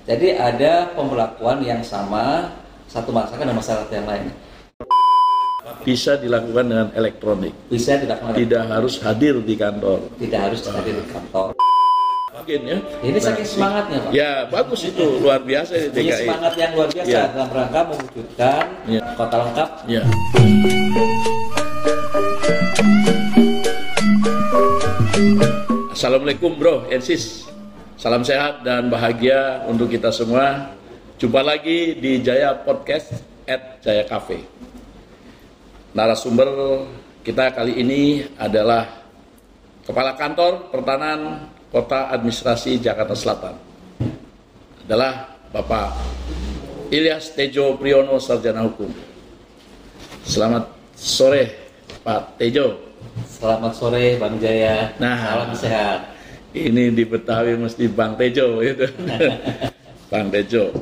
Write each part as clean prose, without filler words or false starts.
Jadi ada pemberlakuan yang sama satu masyarakat dan masyarakat yang lain. Bisa dilakukan dengan elektronik. Bisa dilakukan. Tidak harus hadir di kantor. Tidak harus hadir di kantor. Mungkin ya. Ini saking semangatnya, Pak. Ya bagus itu, luar biasa di DKI. Ini semangat yang luar biasa Ya. dalam rangka mewujudkan kota lengkap. Ya. Assalamualaikum bro, Ensis. Salam sehat dan bahagia untuk kita semua. Jumpa lagi di Jaya Podcast @Jaya Cafe. Narasumber kita kali ini adalah Kepala Kantor Pertanahan Kota Administrasi Jakarta Selatan. Adalah Bapak Ilyas Tejo Priyono, Sarjana Hukum. Selamat sore Pak Tejo. Selamat sore Bang Jaya. Nah, salam sehat. Ini di Betawi mesti Bang Tejo itu. Bang Tejo.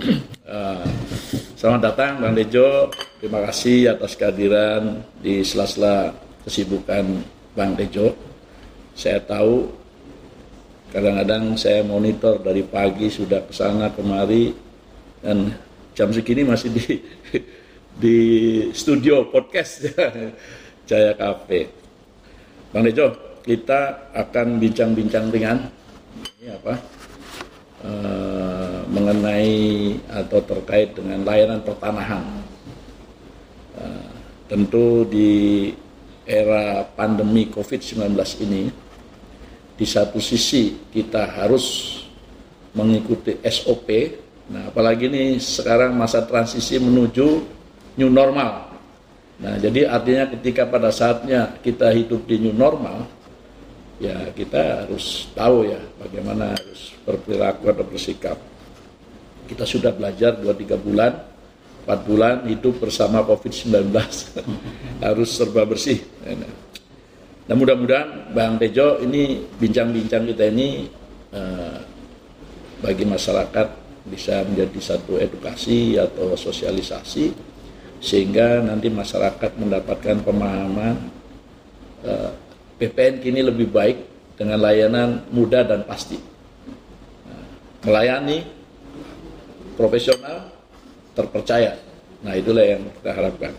Selamat datang Bang Tejo. Terima kasih atas kehadiran di sela-sela kesibukan Bang Tejo. Saya tahu kadang-kadang saya monitor dari pagi sudah ke sana kemari dan jam segini masih di studio podcast Jaya Cafe. Bang Tejo, kita akan bincang-bincang ringan mengenai atau terkait dengan layanan pertanahan. Tentu di era pandemi COVID-19 ini, di satu sisi kita harus mengikuti SOP. Nah, apalagi nih sekarang masa transisi menuju new normal. Nah, jadi artinya ketika pada saatnya kita hidup di new normal, ya kita harus tahu ya bagaimana harus berperilaku atau bersikap. Kita sudah belajar 2-3 bulan, 4 bulan hidup bersama COVID-19. Harus serba bersih. Nah, mudah-mudahan Bang Tejo ini bincang-bincang kita ini bagi masyarakat bisa menjadi satu edukasi atau sosialisasi, sehingga nanti masyarakat mendapatkan pemahaman PPN kini lebih baik dengan layanan mudah dan pasti. Melayani, profesional, terpercaya. Nah, itulah yang kita harapkan.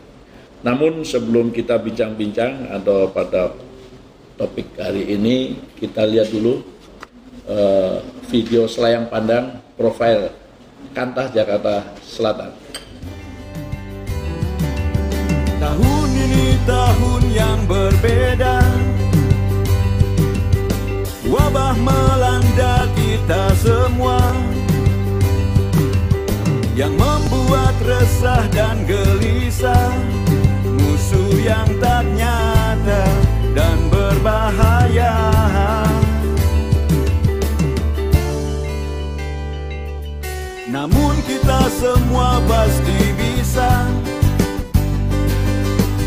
Namun sebelum kita bincang-bincang atau pada topik hari ini, kita lihat dulu video selayang pandang profil Kantah Jakarta Selatan. Tahun ini tahun yang berbeda, wabah melanda kita semua, yang membuat resah dan gelisah, musuh yang tak nyata dan berbahaya. Namun kita semua pasti bisa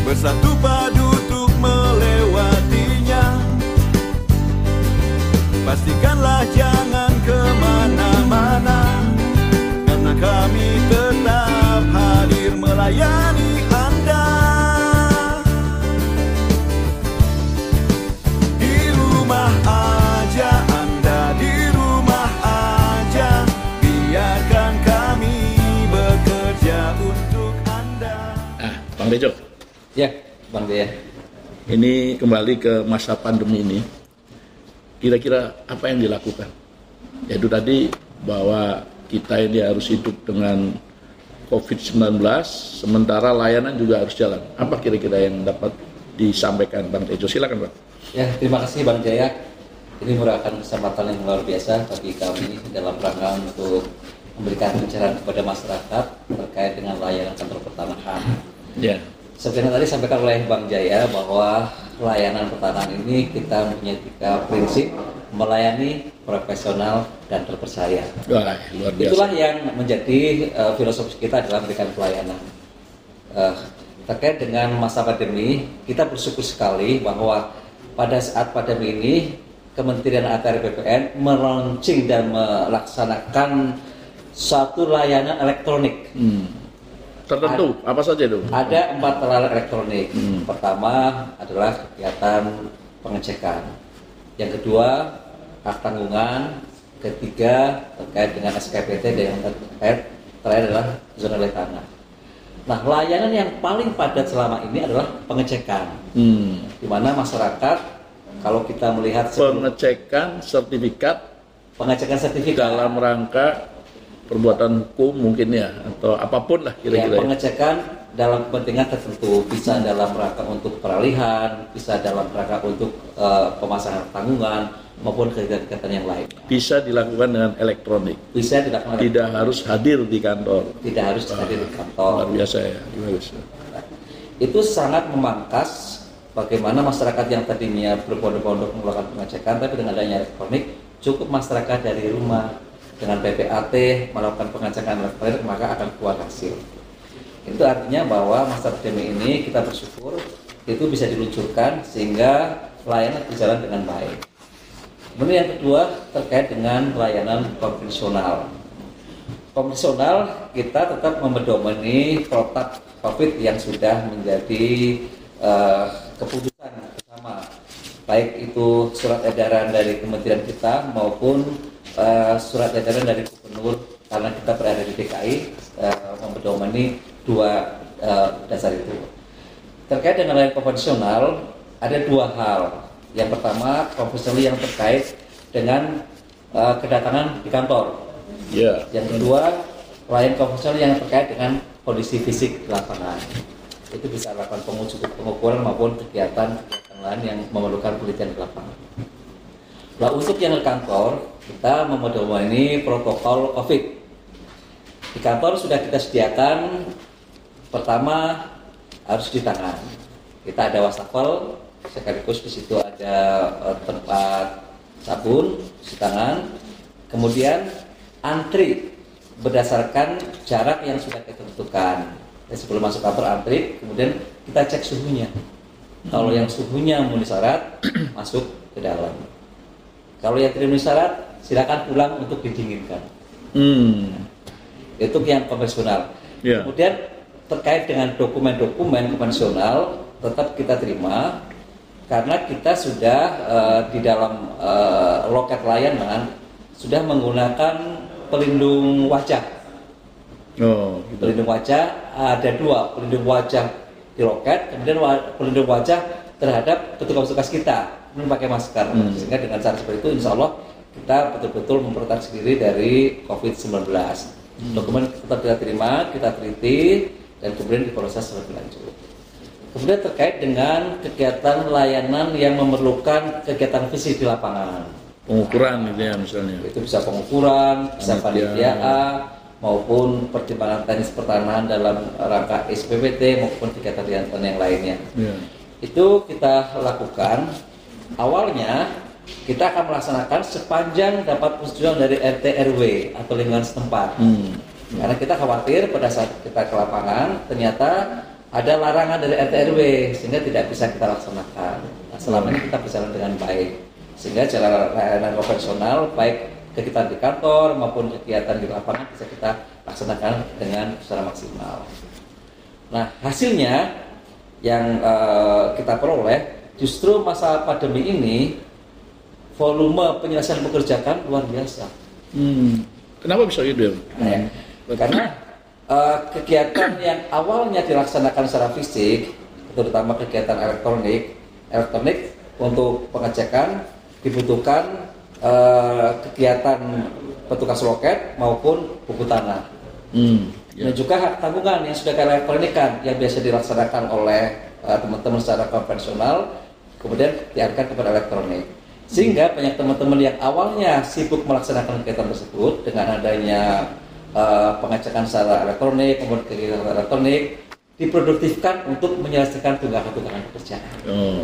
bersatu padu untuk melewatinya. Pastikanlah jangan kemana-mana, karena kami tetap hadir melayani Anda. Di rumah aja Anda, di rumah aja, biarkan kami bekerja untuk Anda. Bang Tejo. Ya, Bang Jaya. Ini kembali ke masa pandemi ini. Kira-kira apa yang dilakukan? Yaitu tadi bahwa kita ini harus hidup dengan COVID-19, sementara layanan juga harus jalan. Apa kira-kira yang dapat disampaikan Bang Tejo? Silakan Bang. Ya, terima kasih Bang Jaya. Ini merupakan kesempatan yang luar biasa bagi kami dalam rangka untuk memberikan pencerahan kepada masyarakat terkait dengan layanan kantor pertanahan. Ya. Seperti yang tadi disampaikan oleh Bang Jaya bahwa layanan pertanahan ini kita mempunyai 3 prinsip: melayani, profesional, dan terpercaya. Wah, luar biasa. Itulah yang menjadi filosofi kita dalam memberikan pelayanan. Terkait dengan masa pandemi, kita bersyukur sekali bahwa pada saat pandemi ini Kementerian ATR BPN melaunching dan melaksanakan suatu layanan elektronik. Tertentu, apa saja itu? Ada 4 layanan elektronik. Pertama adalah kegiatan pengecekan. Yang kedua, hak tanggungan. ketiga terkait dengan SKPT, dan yang terakhir adalah zona oleh tanah. Nah, layanan yang paling padat selama ini adalah pengecekan, di mana masyarakat, kalau kita melihat Pengecekan sertifikat dalam rangka perbuatan hukum mungkin ya, atau apapun lah kira-kira. Ya, pengecekan dalam kepentingan tertentu, bisa dalam rangka untuk peralihan, bisa dalam rangka untuk pemasangan tanggungan, maupun kegiatan yang lain. Bisa dilakukan dengan elektronik. Bisa dilakukan. Tidak harus hadir di kantor. Tidak harus hadir di kantor. Luar biasa ya. Itu sangat memangkas bagaimana masyarakat yang tadinya berbondong-bondong melakukan pengecekan, tapi dengan adanya elektronik, cukup masyarakat dari rumah dengan PPAT melakukan pengecekan elektronik, maka akan keluar hasil. Itu artinya bahwa masa pandemi ini kita bersyukur itu bisa diluncurkan sehingga layanan berjalan dengan baik. Kemudian yang kedua terkait dengan layanan konvensional. Konvensional kita tetap memedomani protap COVID yang sudah menjadi keputusan bersama, baik itu surat edaran dari kementerian kita maupun surat edaran dari gubernur, karena kita berada di DKI, memedomani dua dasar itu. Terkait dengan layanan konvensional ada dua hal. Yang pertama, konvensional yang terkait dengan kedatangan di kantor. Yang kedua, layanan konvensional yang terkait dengan kondisi fisik di lapangan. Itu bisa lakukan pengukuran maupun kegiatan lain yang memerlukan penelitian di lapangan. Nah, untuk yang di kantor, kita memedomani protokol COVID. Di kantor sudah kita sediakan, pertama harus cuci tangan. Kita ada wastafel, sekaligus di situ ada tempat sabun, cuci tangan. Kemudian antri berdasarkan jarak yang sudah kita tentukan. Sebelum masuk kantor antri, kemudian kita cek suhunya. Kalau yang suhunya memenuhi syarat, masuk ke dalam. Kalau yang tidak memenuhi syarat, silakan pulang untuk didinginkan. Itu yang konvensional. Kemudian terkait dengan dokumen-dokumen konvensional tetap kita terima, karena kita sudah di dalam loket layanan sudah menggunakan pelindung wajah. Gitu. Pelindung wajah ada dua, pelindung wajah di loket, kemudian pelindung wajah terhadap petugas-petugas kita memakai masker. Sehingga dengan cara seperti itu, insya Allah kita betul-betul memproteksi diri dari COVID-19. Dokumen tetap kita terima, kita teliti, dan kemudian diproses lebih lanjut. Kemudian terkait dengan kegiatan layanan yang memerlukan kegiatan fisik di lapangan. Pengukuran gitu ya misalnya. Itu bisa pengukuran, bisa panitia, maupun pertimbangan teknis pertanahan dalam rangka SPPT maupun kegiatan yang lainnya. Itu kita lakukan. Awalnya kita akan melaksanakan sepanjang dapat persetujuan dari RT RW atau lingkungan setempat. Karena kita khawatir pada saat kita ke lapangan ternyata ada larangan dari RT RW sehingga tidak bisa kita laksanakan. Nah, selama ini kita berjalan dengan baik, sehingga jalan layanan konvensional baik kegiatan di kantor maupun kegiatan di lapangan bisa kita laksanakan dengan secara maksimal. Nah, hasilnya yang kita peroleh justru masa pandemi ini volume penyelesaian pekerjaan luar biasa. Kenapa bisa gitu? Karena kegiatan yang awalnya dilaksanakan secara fisik, terutama kegiatan elektronik untuk pengecekan dibutuhkan kegiatan petugas loket maupun buku tanah. Dan juga hak tanggungan yang sudah elektronikan yang biasa dilaksanakan oleh teman-teman secara konvensional, kemudian dialihkan kepada elektronik. Sehingga banyak teman-teman yang awalnya sibuk melaksanakan kegiatan tersebut dengan adanya pengecekan secara elektronik, kemudian kegiatan elektronik diproduktifkan untuk menyelesaikan tunggakan pekerjaan.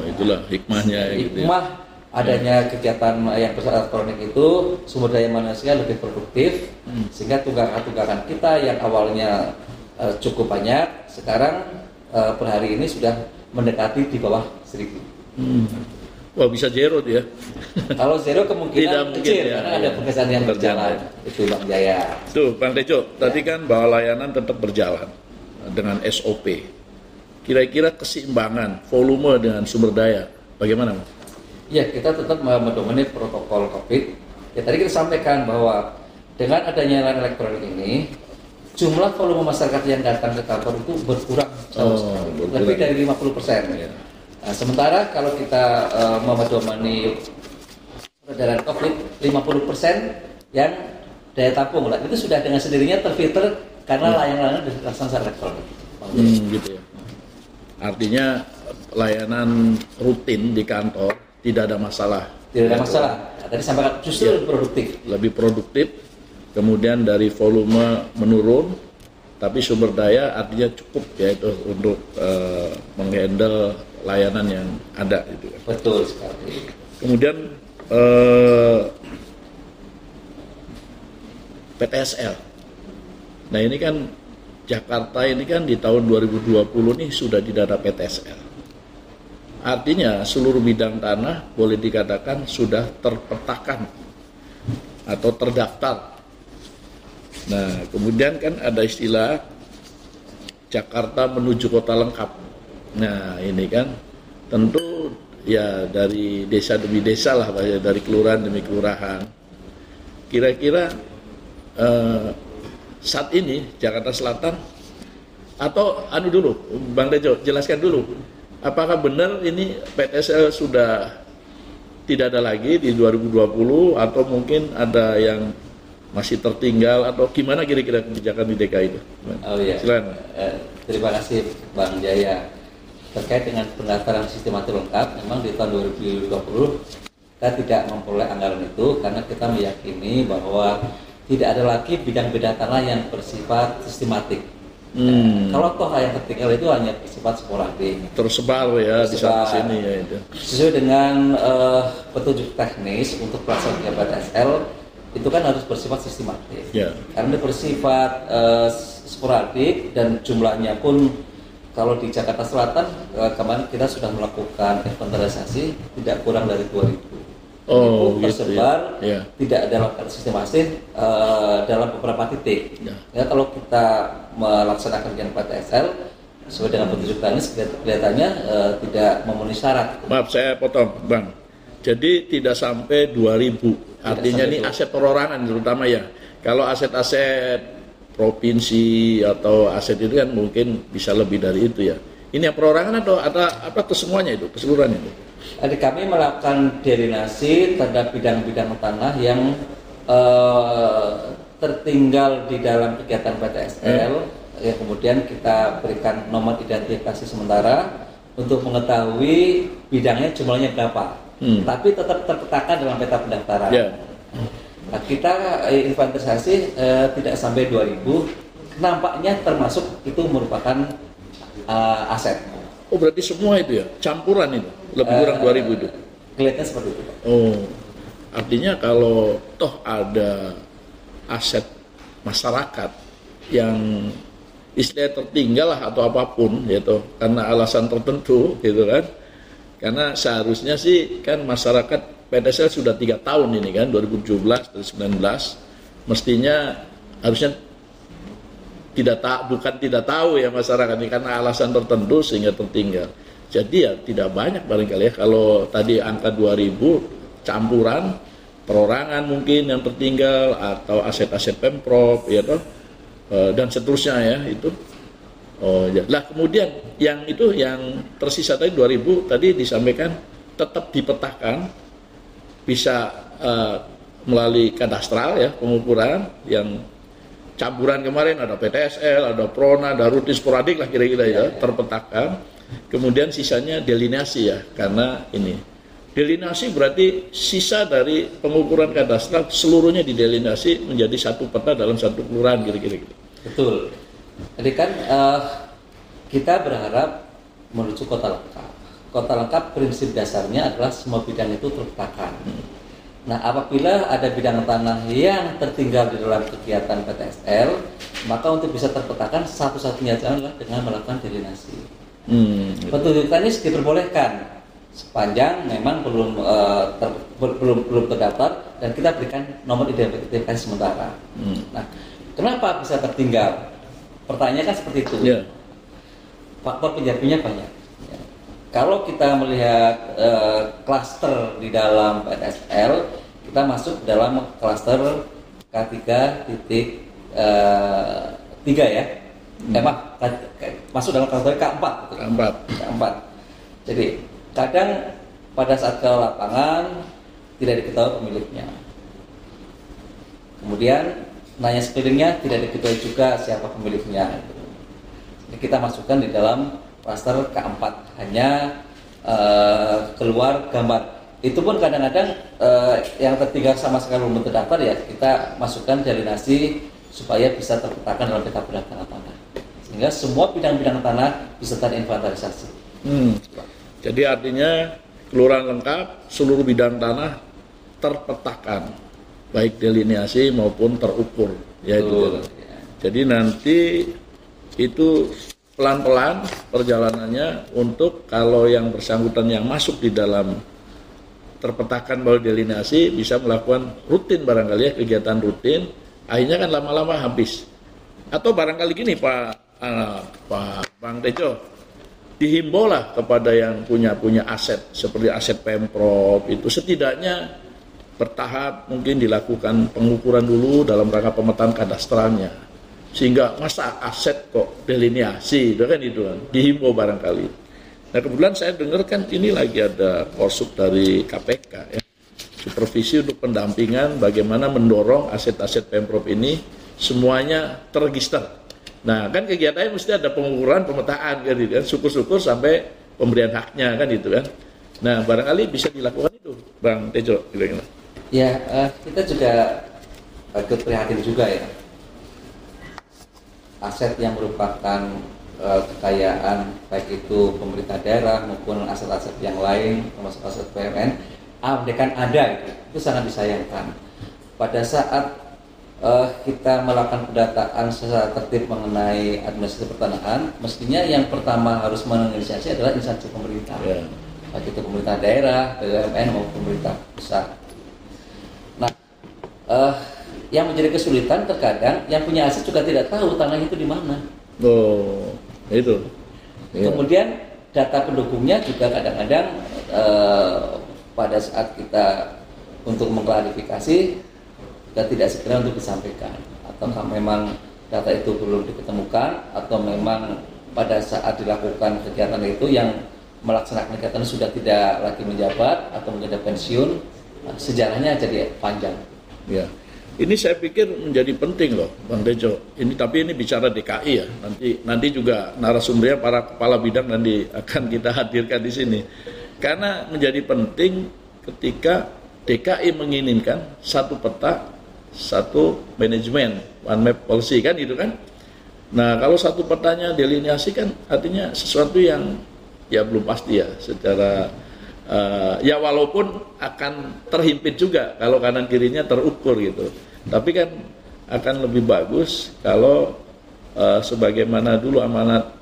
Itulah hikmahnya. Hikmah adanya kegiatan yang bersifat elektronik itu sumber daya manusia lebih produktif, sehingga tunggakan kita yang awalnya cukup banyak, sekarang per hari ini sudah mendekati di bawah 1.000. Wah, bisa zero dia. Kalau zero kemungkinan kecil, ya, karena ada pekerjaan yang berjalan. Itu Bang Jaya. Tuh, Bang Tejo, tadi kan bahwa layanan tetap berjalan dengan SOP. Kira-kira keseimbangan volume dengan sumber daya, bagaimana, Mas? Ya, kita tetap memedomani protokol COVID Ya tadi kita sampaikan bahwa dengan adanya layanan elektronik ini, jumlah volume masyarakat yang datang ke kantor itu berkurang jauh sekali, lebih dari 50%. Ya. Nah, sementara kalau kita memedomani peredaran COVID, 50% yang daya tampung lah, itu sudah dengan sendirinya terfilter karena layanan dilaksanakan secara elektronik. Gitu ya. Artinya layanan rutin di kantor tidak ada masalah. Tidak ada masalah. Nah, tadi sampaikan justru lebih produktif. Lebih produktif. Kemudian dari volume menurun, tapi sumber daya artinya cukup yaitu untuk menghandle layanan yang ada itu. Betul sekali. Kemudian PTSL. Nah ini kan Jakarta ini kan di tahun 2020 nih sudah tidak ada PTSL. Artinya seluruh bidang tanah boleh dikatakan sudah terpetakan atau terdaftar. Nah kemudian kan ada istilah Jakarta menuju kota lengkap. Nah ini kan tentu ya dari desa demi desa lah, dari kelurahan demi kelurahan. Kira-kira saat ini Jakarta Selatan atau dulu Bang Dejo jelaskan dulu, apakah benar ini PTSL sudah tidak ada lagi di 2020 atau mungkin ada yang masih tertinggal atau gimana kira-kira kebijakan di DKI itu? Oh iya. Silakan. Terima kasih Bang Jaya. Terkait dengan pendaftaran sistematik lengkap, memang di tahun 2020 kita tidak memperoleh anggaran itu karena kita meyakini bahwa tidak ada lagi bidang-bidang tanah yang bersifat sistematik. Kalau toh yang tertinggal itu hanya bersifat sporadik. Tersebar ya di sana sini ya itu. Sesuai dengan petunjuk teknis untuk pelaksanaan PTSL itu kan harus bersifat sistematik. Ya. Karena bersifat sporadik dan jumlahnya pun kalau di Jakarta Selatan kemarin kita sudah melakukan inventarisasi tidak kurang dari 2.000. Oh, itu tersebar, gitu, ya. tidak dalam sistematis dalam beberapa titik. Ya, kalau kita melaksanakan kegiatan PTSL sesuai dengan petunjuk teknis kelihatannya tidak memenuhi syarat. Maaf saya potong Bang. Jadi tidak sampai 2.000. Artinya ini aset perorangan terutama ya. Kalau aset-aset provinsi atau aset itu kan mungkin bisa lebih dari itu ya. Ini yang perorangan atau apa kesemuanya itu, keseluruhan itu? Jadi kami melakukan drenase terhadap bidang-bidang tanah yang tertinggal di dalam kegiatan PTSL. Ya, kemudian kita berikan nomor identifikasi sementara untuk mengetahui bidangnya jumlahnya berapa. Tapi tetap terpetakan dalam peta pendaftaran. Yeah. Nah, kita inventarisasi tidak sampai 2.000. Nampaknya termasuk itu merupakan aset. Oh berarti semua itu ya, campuran itu, lebih kurang 2.000 itu? Kelihatannya seperti itu. Oh, artinya kalau toh ada aset masyarakat yang istilahnya tertinggal lah atau apapun gitu, karena alasan tertentu gitu kan, karena seharusnya sih kan masyarakat PTSL sudah 3 tahun ini kan, 2017 dan 2019, mestinya harusnya tidak tahu ya masyarakat ini karena alasan tertentu sehingga tertinggal. Jadi ya tidak banyak barangkali ya kalau tadi angka 2.000 campuran perorangan mungkin yang tertinggal atau aset-aset Pemprov ya toh dan seterusnya ya itu. Oh ya. Lah kemudian yang itu yang tersisa tadi 2.000 tadi disampaikan tetap dipetakan bisa melalui kadastral ya pengukuran yang campuran kemarin ada PTSL, ada Prona, ada rutin sporadik lah kira-kira ya, terpetakan. Kemudian sisanya delineasi ya, karena ini delineasi berarti sisa dari pengukuran kadastral seluruhnya didelineasi menjadi satu peta dalam satu kelurahan kira-kira. Betul. Jadi kan kita berharap menuju kota lengkap. Kota lengkap prinsip dasarnya adalah semua bidang itu terpetakan. Nah, apabila ada bidang tanah yang tertinggal di dalam kegiatan PTSL, maka untuk bisa terpetakan satu-satunya jalan adalah dengan melakukan delineasi. Petunjuk teknis diperbolehkan sepanjang memang belum terdaftar dan kita berikan nomor identifikasi sementara. Nah, kenapa bisa tertinggal? Pertanyaannya kan seperti itu. Yeah. Faktor penyebabnya banyak. Kalau kita melihat klaster di dalam PTSL kita masuk dalam klaster K3.3 ya. Masuk dalam klaster K4 gitu. K4. Jadi kadang pada saat ke lapangan tidak diketahui pemiliknya. Kemudian nanya sekelilingnya tidak diketahui juga siapa pemiliknya. Jadi kita masukkan di dalam klaster K4, hanya keluar gambar. Itu pun kadang-kadang yang tertinggal sama sekali belum terdaftar ya, kita masukkan delinasi supaya bisa terpetakan dalam peta bidang tanah, sehingga semua bidang-bidang tanah bisa terinventarisasi. Jadi artinya kelurahan lengkap, seluruh bidang tanah terpetakan, baik delineasi maupun terukur, ya itu. Jadi nanti itu pelan-pelan perjalanannya untuk kalau yang bersangkutan yang masuk di dalam terpetakan bahwa delineasi bisa melakukan rutin barangkali ya, kegiatan rutin, akhirnya kan lama-lama habis. Atau barangkali gini Pak Bang Tejo, dihimbaulah kepada yang punya aset seperti aset Pemprov itu setidaknya bertahap mungkin dilakukan pengukuran dulu dalam rangka pemetaan kadastralnya, sehingga masa aset kok delineasi itu kan dihimbau barangkali. Nah kebetulan saya dengar kan ini lagi ada Korsup dari KPK ya, supervisi untuk pendampingan bagaimana mendorong aset-aset Pemprov ini semuanya terregister. Nah kan kegiatannya mesti ada pengukuran, pemetaan kan, gitu kan, syukur-syukur sampai pemberian haknya kan itu kan. Nah barangkali bisa dilakukan itu, Bang Tejo kira-kira. Ya kita juga ikut prihatin juga ya, aset yang merupakan kekayaan baik itu pemerintah daerah maupun aset-aset yang lain termasuk aset BUMN, andaikan ada itu sangat disayangkan. Pada saat kita melakukan pendataan secara tertib mengenai administrasi pertanahan, mestinya yang pertama harus menginisiasi adalah instansi pemerintah, baik itu pemerintah daerah, BUMN maupun pemerintah pusat. Nah, yang menjadi kesulitan terkadang yang punya aset juga tidak tahu tanahnya itu di mana. Itu. Kemudian data pendukungnya juga kadang-kadang pada saat kita untuk mengklarifikasi kita tidak segera untuk disampaikan, ataukah memang data itu belum diketemukan, atau memang pada saat dilakukan kegiatan itu yang melaksanakan kegiatan sudah tidak lagi menjabat atau menjadi pensiun, sejarahnya jadi panjang. Ya. Ini saya pikir menjadi penting loh, Bang Tejo. Tapi ini bicara DKI ya. Nanti juga narasumbernya para kepala bidang nanti akan kita hadirkan di sini. Karena menjadi penting ketika DKI menginginkan satu peta, satu manajemen, one map policy kan itu kan. Nah kalau satu petanya delineasi kan artinya sesuatu yang ya belum pasti ya secara ya walaupun akan terhimpit juga kalau kanan kirinya terukur gitu. Tapi kan akan lebih bagus kalau sebagaimana dulu amanat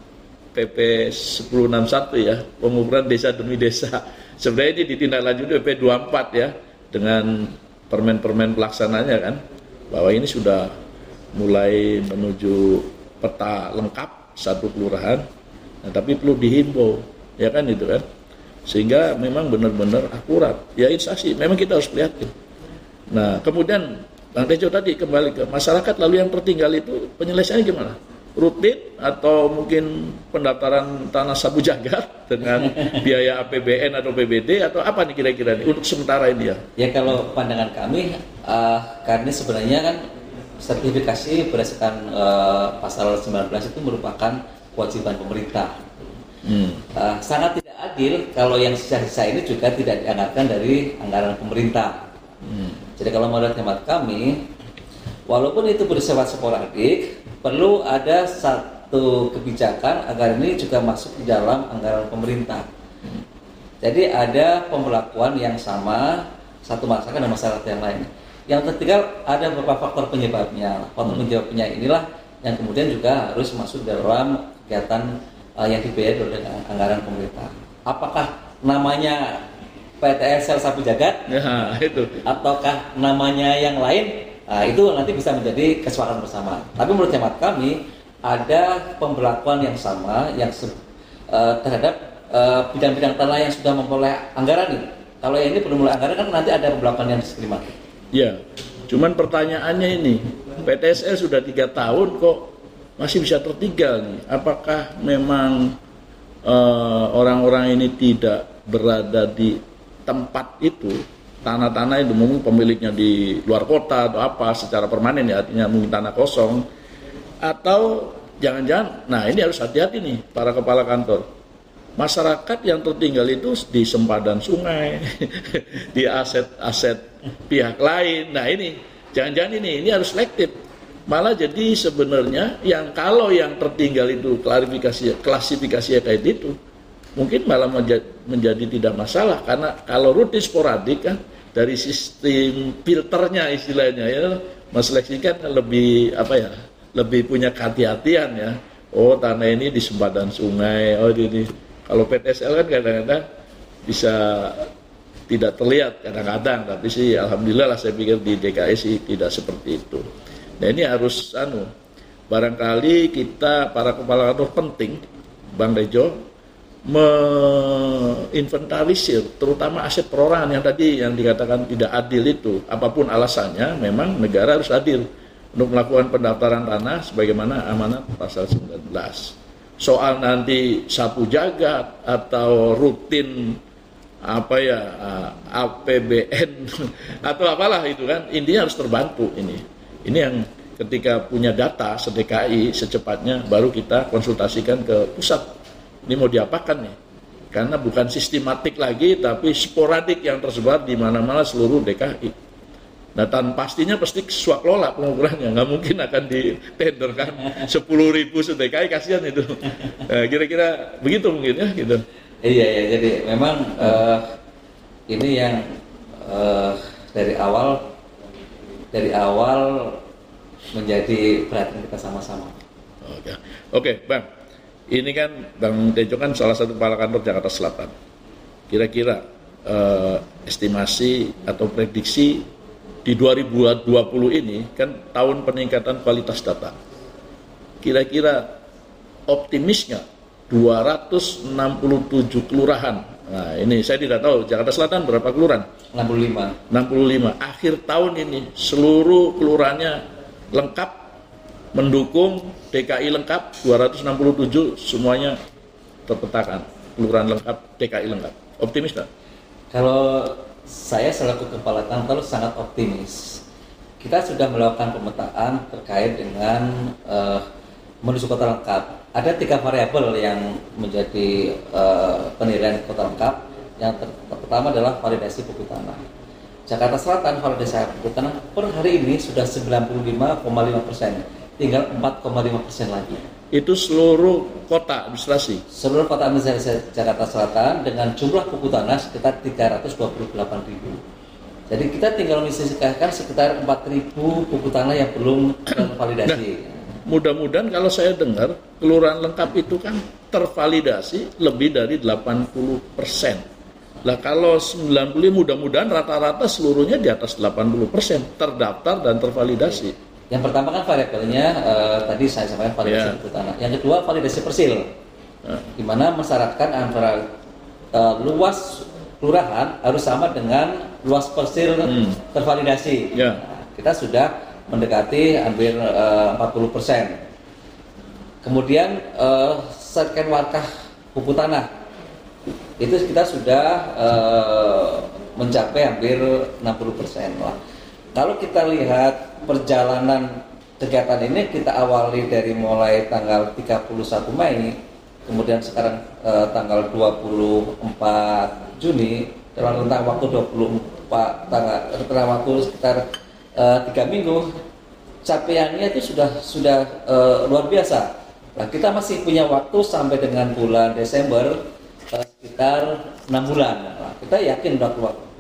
PP 1061 ya, pengukuran desa demi desa. Sebenarnya ini ditindaklanjuti PP 24 ya, dengan permen-permen pelaksananya kan, bahwa ini sudah mulai menuju peta lengkap satu kelurahan, nah, tapi perlu dihimbau ya kan itu kan, sehingga memang benar-benar akurat. Ya instansi, memang kita harus lihatin. Nah kemudian Bang Tejo tadi kembali ke masyarakat, lalu yang tertinggal itu penyelesaiannya gimana? Rutin atau mungkin pendaftaran tanah sabu jagat dengan biaya APBN atau PBD atau apa nih kira-kira nih untuk sementara ini ya? Ya kalau pandangan kami, karena sebenarnya kan sertifikasi berdasarkan pasal 19 itu merupakan kewajiban pemerintah. Sangat tidak adil kalau yang sisa-sisa ini juga tidak dianggarkan dari anggaran pemerintah. Jadi kalau menurut hemat kami, walaupun itu bersifat sporadik, perlu ada satu kebijakan agar ini juga masuk di dalam anggaran pemerintah. Jadi ada pemberlakuan yang sama satu masyarakat dan masyarakat yang lain. Yang tertinggal ada beberapa faktor penyebabnya. Faktor penyebabnya inilah yang kemudian juga harus masuk dalam kegiatan yang dibiayai oleh anggaran pemerintah. Apakah namanya PTSL Sabu Jagat, ya, itu, ataukah namanya yang lain, itu nanti bisa menjadi kesepakatan bersama. Tapi menurut hemat kami ada pemberlakuan yang sama yang terhadap bidang-bidang tanah yang sudah memperoleh anggaran ini. Kalau yang ini belum mulai anggaran kan nanti ada pemblokan yang diskriminatif. Ya, cuman pertanyaannya ini, PTSL sudah 3 tahun kok masih bisa tertinggal nih. Apakah memang orang-orang ini tidak berada di tempat itu, tanah-tanah itu mungkin pemiliknya di luar kota atau apa secara permanen ya, artinya mungkin tanah kosong, atau jangan-jangan, nah ini harus hati-hati nih para kepala kantor. Masyarakat yang tertinggal itu di sempadan sungai, di aset-aset pihak lain. Nah ini, jangan-jangan ini harus selektif. Malah jadi sebenarnya kalau yang tertinggal itu klasifikasinya kayak itu, mungkin malah menjadi tidak masalah. Karena kalau rutin sporadik kan, dari sistem filternya istilahnya ya, menseleksikan lebih punya kehati-hatian ya. Oh tanah ini di sempadan sungai, oh ini. Kalau PTSL kan kadang-kadang bisa tidak terlihat kadang-kadang, tapi sih alhamdulillah lah saya pikir di DKI sih tidak seperti itu. Nah ini harus barangkali kita para kepala kantor penting, Bang Rejo, menginventarisir terutama aset perorangan yang tadi yang dikatakan tidak adil itu. Apapun alasannya, memang negara harus adil untuk melakukan pendaftaran tanah sebagaimana amanat pasal 19. Soal nanti sapu jagat atau rutin APBN atau apalah itu kan, intinya harus terbantu ini. Ini yang ketika punya data se-DKI secepatnya baru kita konsultasikan ke pusat. Ini mau diapakan nih? Karena bukan sistematik lagi tapi sporadik yang tersebar di mana-mana seluruh DKI. Nah, pastinya pasti swaklola pengukurannya, nggak mungkin akan ditenderkan 10.000 se-DKI, kasihan itu. Kira-kira begitu mungkin ya, gitu. Iya, jadi memang ini yang dari awal menjadi perhatian kita sama-sama. Oke, Bang. Ini kan Bang Tejo kan salah satu kepala kantor Jakarta Selatan. Kira-kira estimasi atau prediksi di 2020 ini kan tahun peningkatan kualitas data. Kira-kira optimisnya 267 kelurahan. Nah ini saya tidak tahu Jakarta Selatan berapa kelurahan? 65. Akhir tahun ini seluruh kelurahannya lengkap mendukung DKI lengkap 267 semuanya terpetakan. Kelurahan lengkap, DKI lengkap. Optimis nggak? Kalau saya selaku kepala kantor sangat optimis. Kita sudah melakukan pemetaan terkait dengan menuju kota lengkap. Ada 3 variabel yang menjadi penilaian kota lengkap. Yang pertama adalah validasi buku tanah. Jakarta Selatan validasi buku tanah per hari ini sudah 95,5%, tinggal 4,5% lagi. Itu seluruh kota administrasi? Seluruh kota administrasi Jakarta Selatan dengan jumlah buku tanah sekitar 328.000. Jadi kita tinggal menyisihkan sekitar 4.000 buku tanah yang belum tervalidasi. Nah, mudah-mudahan kalau saya dengar kelurahan lengkap itu kan tervalidasi lebih dari 80%. Lah kalau 90 mudah-mudahan rata-rata seluruhnya di atas 80% terdaftar dan tervalidasi. Yang pertama kan variabelnya tadi saya sampaikan validasi buku tanah. Yang kedua validasi persil, di mana mensyaratkan antara luas kelurahan harus sama dengan luas persil tervalidasi. Nah, kita sudah mendekati hampir 40%. Kemudian scan warkah buku tanah itu kita sudah mencapai hampir 60% lah. Kalau kita lihat perjalanan kegiatan ini, kita awali dari mulai tanggal 31 Mei, kemudian sekarang tanggal 24 Juni, dalam rentang waktu 24 waktu sekitar 3 minggu, capaiannya itu sudah luar biasa. Nah, kita masih punya waktu sampai dengan bulan Desember sekitar 6 bulan. Nah, kita yakin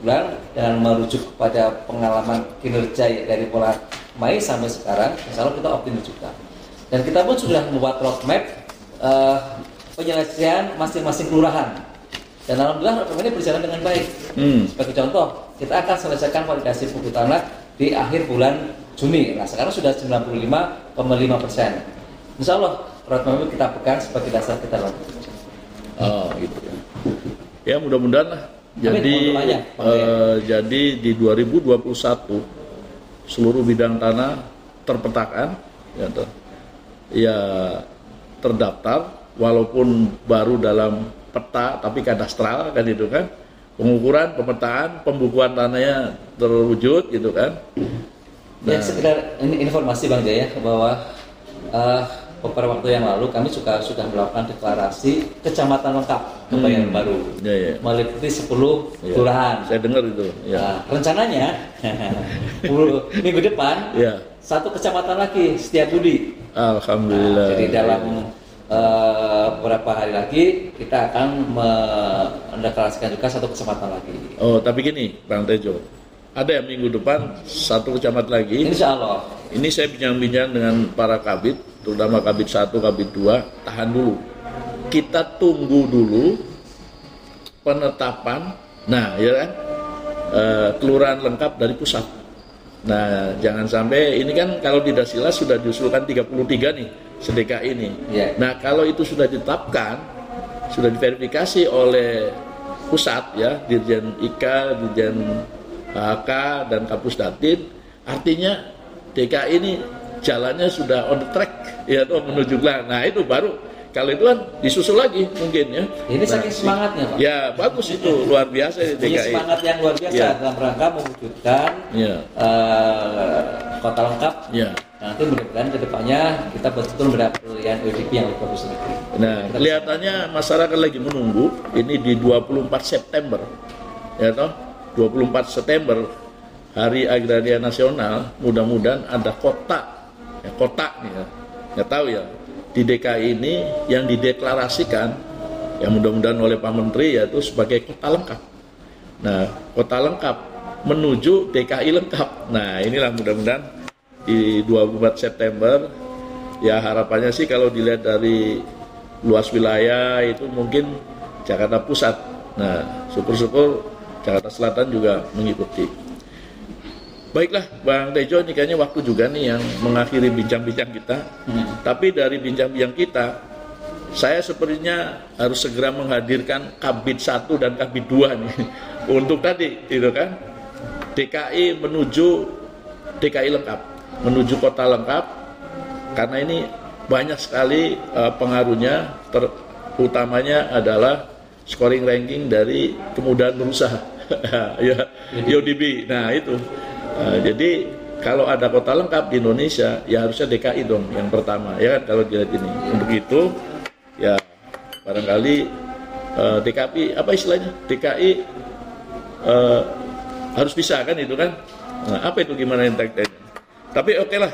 bulan dan merujuk kepada pengalaman kinerja dari mulai Mei sampai sekarang, insya Allah kita optimis juga. Dan kita pun sudah membuat roadmap penyelesaian masing-masing kelurahan. Dan alhamdulillah roadmap ini berjalan dengan baik. Sebagai contoh, kita akan selesaikan validasi buku tanah di akhir bulan Juni. Nah sekarang sudah 95,5%. Insya Allah roadmap itu kita pegang sebagai dasar kita lakukan. Oh gitu ya. Ya mudah-mudahan lah Jadi di 2021 seluruh bidang tanah terpetakan, ya terdaftar, walaupun baru dalam peta tapi kadastral kan itu kan, pengukuran, pemetaan, pembukuan tanahnya terwujud gitu kan. Ya sekedar ini informasi Bang Jaya bahwa beberapa waktu yang lalu kami sudah melakukan deklarasi kecamatan lengkap Kebayoran Baru, meliputi 10 kelurahan. Saya dengar itu. Rencananya minggu depan satu kecamatan lagi, Setiabudi. Alhamdulillah. Jadi dalam beberapa hari lagi kita akan mendeklarasikan juga satu kecamatan lagi. Oh, tapi gini, Bang Tejo, ada yang minggu depan satu kecamatan lagi. Insya Allah. Ini saya bincang-bincang dengan para kabid, terutama kabid 1, kabid 2, tahan dulu. Kita tunggu dulu penetapan, kelurahan lengkap dari pusat. Nah, jangan sampai ini kan kalau tidak silas sudah diusulkan 33 nih, se-DKI ini. Nah, kalau itu sudah ditetapkan, sudah diverifikasi oleh pusat ya, Dirjen IKA, Dirjen HK dan Kapus Datin, artinya DKI ini jalannya sudah on the track ya menuju ke. Nah, itu baru kalau itu kan disusul lagi mungkin ya. Ini saking semangatnya, Pak. Ya, bagus itu, luar biasa di DKI. Ini semangat yang luar biasa dalam rangka mewujudkan kota lengkap. Nanti mudah-mudahan kedepannya kita betul mendapat pilihan ODP yang lebih bagus lagi. Nah, kelihatannya masyarakat lagi menunggu ini di 24 September. Ya toh? 24 September Hari Agraria Nasional, mudah-mudahan ada kota nih ya. Nggak tahu ya. Di DKI ini yang dideklarasikan yang mudah-mudahan oleh Pak Menteri yaitu sebagai kota lengkap. Nah, kota lengkap menuju DKI lengkap. Nah, inilah mudah-mudahan di 24 September ya harapannya sih kalau dilihat dari luas wilayah itu mungkin Jakarta Pusat. Nah, syukur-syukur Jakarta Selatan juga mengikuti. Baiklah Bang Tejo, ini kayaknya waktu juga nih yang mengakhiri bincang-bincang kita. Tapi dari bincang-bincang kita, saya sepertinya harus segera menghadirkan Kabid 1 dan Kabid 2 nih. Untuk tadi, gitu kan, DKI menuju DKI lengkap, menuju kota lengkap, karena ini banyak sekali pengaruhnya, utamanya adalah scoring ranking dari kemudahan berusaha. Ya, YODB. Nah, itu. Jadi kalau ada kota lengkap di Indonesia, ya harusnya DKI dong yang pertama, ya kan kalau dilihat ini. Untuk itu, ya barangkali DKI apa istilahnya? DKI harus bisa kan itu kan? Nah, apa itu gimana yang tekniknya? Tapi oke lah,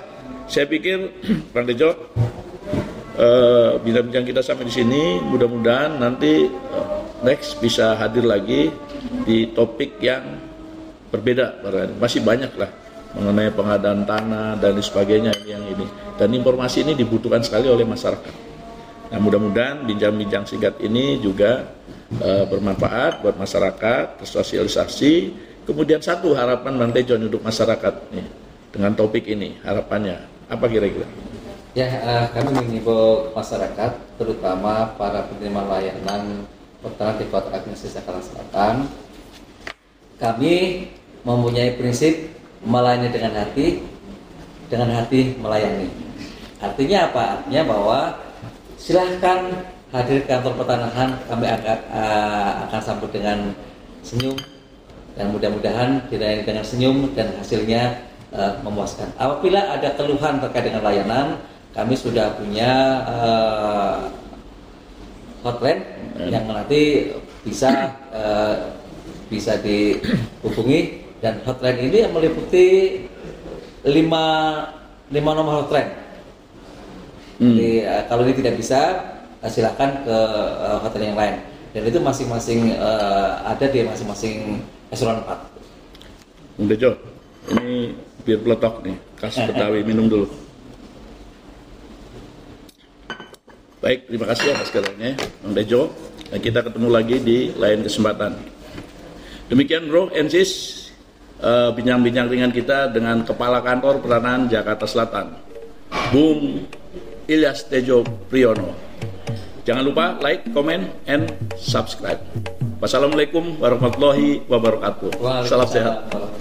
saya pikir Bang Tejo, bincang-bincang kita sampai di sini, mudah-mudahan nanti next bisa hadir lagi di topik yang berbeda, masih banyak lah mengenai pengadaan tanah dan sebagainya yang ini. Dan informasi ini dibutuhkan sekali oleh masyarakat. Nah, mudah-mudahan bincang-bincang singkat ini juga bermanfaat buat masyarakat, tersosialisasi. Kemudian satu harapan Bang Tejo untuk masyarakat nih dengan topik ini, harapannya apa kira-kira? Ya, kami mengimbau masyarakat, terutama para penerima layanan pertanahan di Kota Administrasi Jakarta Selatan. Kami mempunyai prinsip melayani dengan hati melayani. Artinya apa? Artinya bahwa silahkan hadir ke kantor pertanahan, kami akan sambut dengan senyum dan mudah-mudahan dilayani dengan senyum dan hasilnya memuaskan. Apabila ada keluhan terkait dengan layanan, kami sudah punya hotline yang nanti bisa dihubungi, dan hotline ini meliputi 5 nomor hotline. Jadi kalau ini tidak bisa, silakan ke hotline yang lain, dan itu masing-masing ada di masing-masing eselon 4. Bang Tejo, ini biar peletok nih, kasih Betawi minum dulu. Baik, terima kasih atas sekaliannya Bang Tejo. Dan kita ketemu lagi di lain kesempatan. Demikian bro and sis, bincang-bincang ringan kita dengan Kepala Kantor Pertanahan Jakarta Selatan, Bung Ilyas Tejo Priyono. Jangan lupa like, comment, and subscribe. Wassalamualaikum warahmatullahi wabarakatuh. Salam sehat. Waalaikumsalam.